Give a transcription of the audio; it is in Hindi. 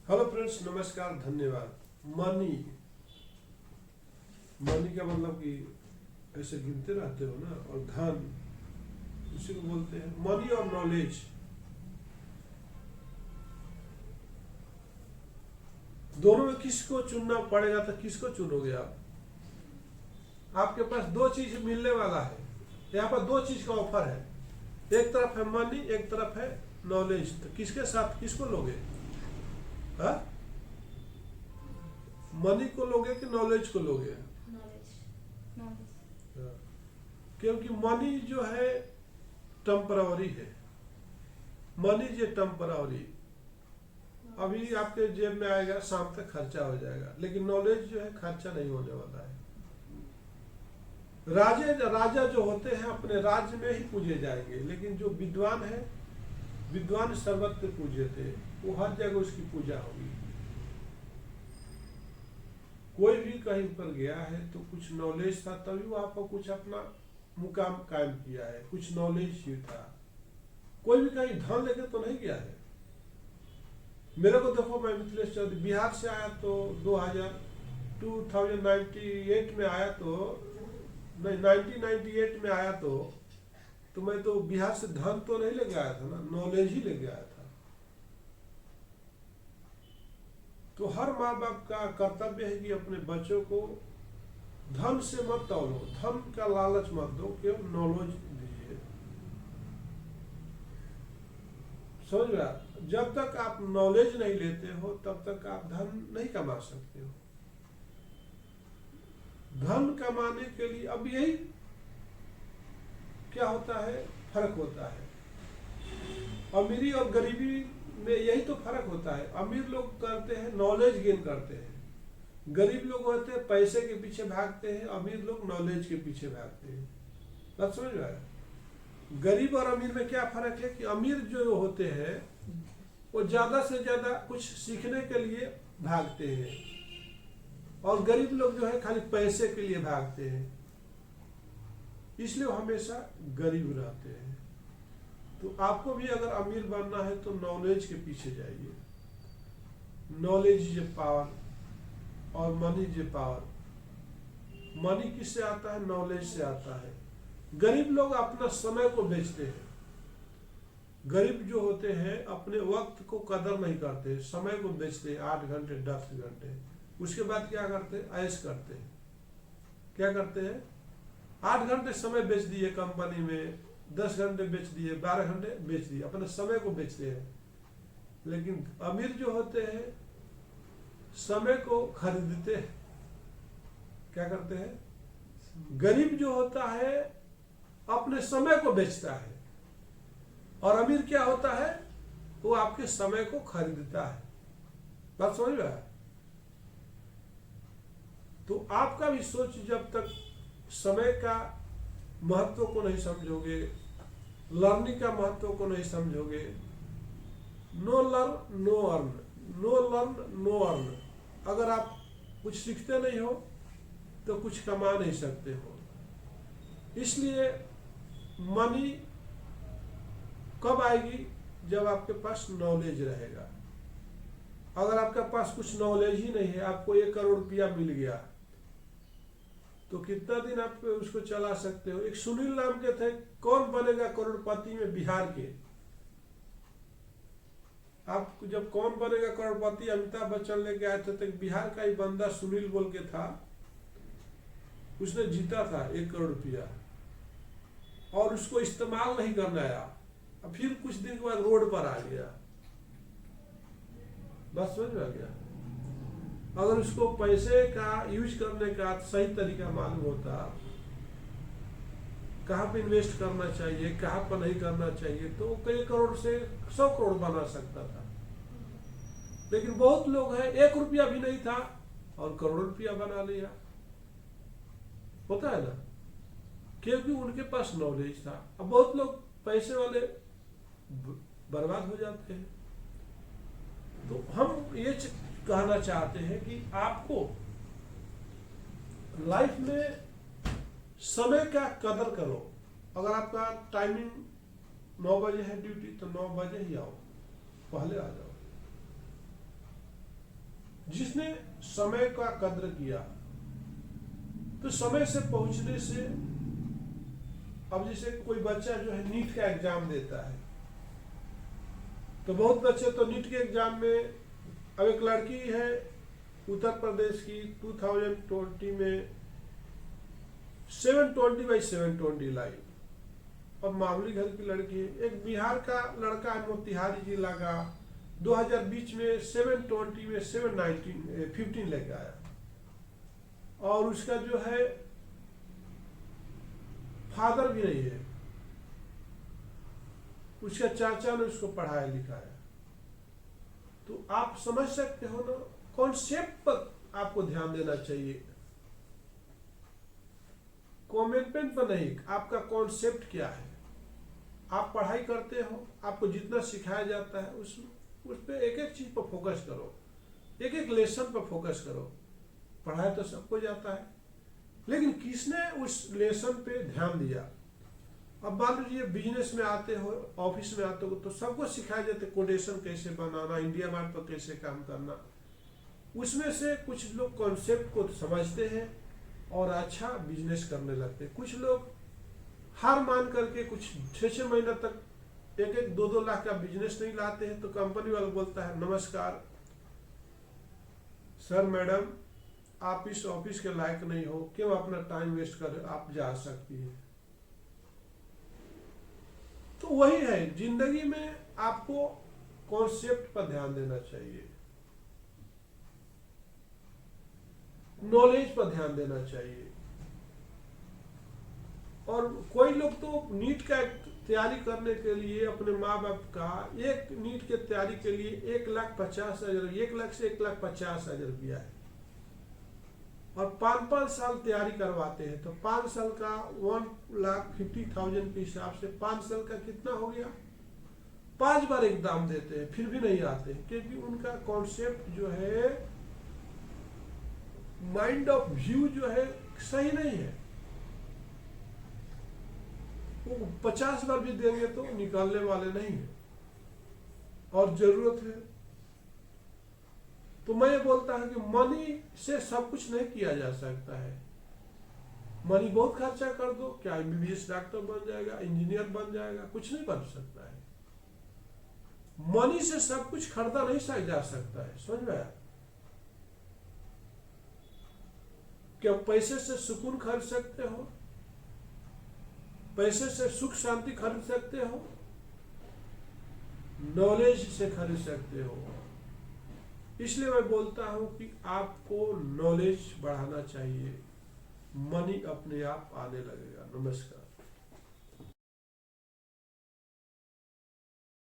हेलो फ्रेंड्स, नमस्कार, धन्यवाद। मनी मनी का मतलब कि ऐसे गिनते रहते हो ना, और धन इसी को बोलते हैं। मनी और नॉलेज दोनों में किसको चुनना पड़ेगा, तो किसको चुनोगे आप? आपके पास दो चीज मिलने वाला है। यहाँ पर दो चीज का ऑफर है। एक तरफ है मनी, एक तरफ है नॉलेज। तो किसके साथ किसको लोगे? हाँ, मनी को लोगे कि नॉलेज को लोगे? नॉलेज। नॉलेज। हाँ। क्योंकि मनी जो है टेम्पररी है। मनी जो टेम्पररी, अभी आपके जेब में आएगा, शाम तक खर्चा हो जाएगा। लेकिन नॉलेज जो है खर्चा नहीं होने वाला है। राजा जो होते हैं अपने राज्य में ही पूजे जाएंगे, लेकिन जो विद्वान है, विद्वान सर्वत्र पूजे थे, वो हर जगह उसकी पूजा होगी। कोई भी कहीं पर गया है तो कुछ नॉलेज था, तभी वहां पर कुछ अपना मुकाम कायम किया है। कुछ नॉलेज ही था। कोई भी कहीं धन लेके तो नहीं गया है। मेरे को देखो, मैं मिथिलेश चौधरी बिहार से आया तो 2098 में आया, तो नहीं 1998 में आया, तो मैं तो बिहार से धन तो नहीं लेके आया था ना, नॉलेज ही लेके आया था। तो हर माँ बाप का कर्तव्य है कि अपने बच्चों को धन से मत तौलो, धन का लालच मत दो, केवल नॉलेज दीजिए। समझ गया? जब तक आप नॉलेज नहीं लेते हो तब तक आप धन नहीं कमा सकते हो। धन कमाने के लिए अब यही क्या होता है, फर्क होता है। अमीरी और गरीबी में यही तो फर्क होता है। अमीर लोग करते हैं नॉलेज गेन करते हैं, गरीब लोग होते हैं पैसे के पीछे भागते हैं, अमीर लोग नॉलेज के पीछे भागते हैं। बात समझ में आया? गरीब और अमीर में क्या फर्क है कि अमीर जो होते हैं वो ज्यादा से ज्यादा कुछ सीखने के लिए भागते हैं, और गरीब लोग जो है खाली पैसे के लिए भागते हैं, इसलिए वो हमेशा गरीब रहते हैं। तो आपको भी अगर अमीर बनना है तो नॉलेज के पीछे जाइए। नॉलेज इज ए पावर और money is a power. Money किससे आता है? नॉलेज से आता है। गरीब लोग अपना समय को बेचते हैं। गरीब जो होते हैं अपने वक्त को कदर नहीं करते, समय को बेचते हैं 8 घंटे 10 घंटे। उसके बाद क्या करते हैं? ऐश करते हैं। क्या करते हैं? 8 घंटे समय बेच दिए कंपनी में, 10 घंटे बेच दिए, 12 घंटे बेच दिए, अपने समय को बेचते हैं। लेकिन अमीर जो होते हैं समय को खरीदते हैं। क्या करते हैं? गरीब जो होता है अपने समय को बेचता है, और अमीर क्या होता है? वो आपके समय को खरीदता है। बात समझ रहा है? तो आपका भी सोच, जब तक समय का महत्व को नहीं समझोगे, लर्निंग का महत्व को नहीं समझोगे, no learn no earn, no learn no earn. अगर आप कुछ सीखते नहीं हो तो कुछ कमा नहीं सकते हो। इसलिए मनी कब आएगी? जब आपके पास नॉलेज रहेगा। अगर आपके पास कुछ नॉलेज ही नहीं है, आपको 1 करोड़ रुपया मिल गया, तो कितना दिन आप उसको चला सकते हो? एक सुनील नाम के थे, कौन बनेगा करोड़पति में बिहार के। आप जब कौन बनेगा करोड़पति अमिताभ बच्चन लेके आए थे, तो बिहार का ही बंदा सुनील बोल के था, उसने जीता था 1 करोड़ रुपया, और उसको इस्तेमाल नहीं करना आया। अब फिर कुछ दिन के बाद रोड पर आ गया। बस समझ में आ गया? अगर उसको पैसे का यूज करने का सही तरीका मालूम होता, कहाँ पे इन्वेस्ट करना चाहिए, कहाँ पर नहीं करना चाहिए, तो कई करोड़ से 100 करोड़ बना सकता था। लेकिन बहुत लोग हैं 1 रुपया भी नहीं था और करोड़ रुपया बना लिया। होता है ना, क्योंकि उनके पास नॉलेज था। अब बहुत लोग पैसे वाले बर्बाद हो जाते हैं। तो हम ये कहना चाहते हैं कि आपको लाइफ में समय का कदर करो। अगर आपका टाइमिंग 9 बजे है ड्यूटी, तो 9 बजे ही आओ, पहले आ जाओ। जिसने समय का कद्र किया, तो समय से पहुंचने से, अब जैसे कोई बच्चा जो है नीट का एग्जाम देता है, तो बहुत बच्चे तो नीट के एग्जाम में, अब एक लड़की है उत्तर प्रदेश की 2020 में 720/720 लाई, अब मामूली घर की लड़की है। एक बिहार का लड़का है मोतिहारी जिला का 2020 में 720 में 715 लेके आया, और उसका जो है फादर भी नहीं है, उसका चाचा ने उसको पढ़ाया लिखाया। तो आप समझ सकते हो ना, कॉन्सेप्ट पर आपको ध्यान देना चाहिए, कमेंटमेंट पर नहीं। आपका कॉन्सेप्ट क्या है, आप पढ़ाई करते हो, आपको जितना सिखाया जाता है उस पर एक एक चीज पर फोकस करो, एक एक लेसन पर फोकस करो। पढ़ाई तो सबको जाता है, लेकिन किसने उस लेसन पे ध्यान दिया। अब मान लीजिए बिजनेस में आते हो, ऑफिस में आते हो, तो सबको सिखाया जाता है कोटेशन कैसे बनाना, इंडिया मार्ट पर कैसे काम करना। उसमें से कुछ लोग कॉन्सेप्ट को समझते हैं और अच्छा बिजनेस करने लगते हैं। कुछ लोग हार मान करके कुछ 6-6 महीना तक 1-1, 2-2 लाख का बिजनेस नहीं लाते हैं, तो कंपनी वाला बोलता है नमस्कार सर मैडम, आप इस ऑफिस के लायक नहीं हो, क्यों अपना टाइम वेस्ट कर, आप जा सकती है। तो वही है, जिंदगी में आपको कॉन्सेप्ट पर ध्यान देना चाहिए, नॉलेज पर ध्यान देना चाहिए। और कोई लोग तो नीट का तैयारी करने के लिए अपने माँ बाप का, एक नीट के तैयारी के लिए 1,50,000, 1 लाख से 1,50,000 रुपया है, और 5-5 साल तैयारी करवाते हैं। तो 5 साल का 1,50,000 के हिसाब से 5 साल का कितना हो गया, 5 बार एग्जाम देते हैं, फिर भी नहीं आते, क्योंकि उनका कॉन्सेप्ट जो है, माइंड ऑफ व्यू जो है सही नहीं है। वो 50 बार भी देंगे तो निकालने वाले नहीं है, और जरूरत है। तो मैं ये बोलता हूं कि मनी से सब कुछ नहीं किया जा सकता है। मनी बहुत खर्चा कर दो, क्या MBBS डॉक्टर बन जाएगा, इंजीनियर बन जाएगा, कुछ नहीं बन सकता है। मनी से सब कुछ खरीदा नहीं जा सकता है, समझ में आया? क्या पैसे से सुकून खरीद सकते हो, पैसे से सुख शांति खरीद सकते हो, नॉलेज से खरीद सकते हो। इसलिए मैं बोलता हूं कि आपको नॉलेज बढ़ाना चाहिए, मनी अपने आप आने लगेगा। नमस्कार।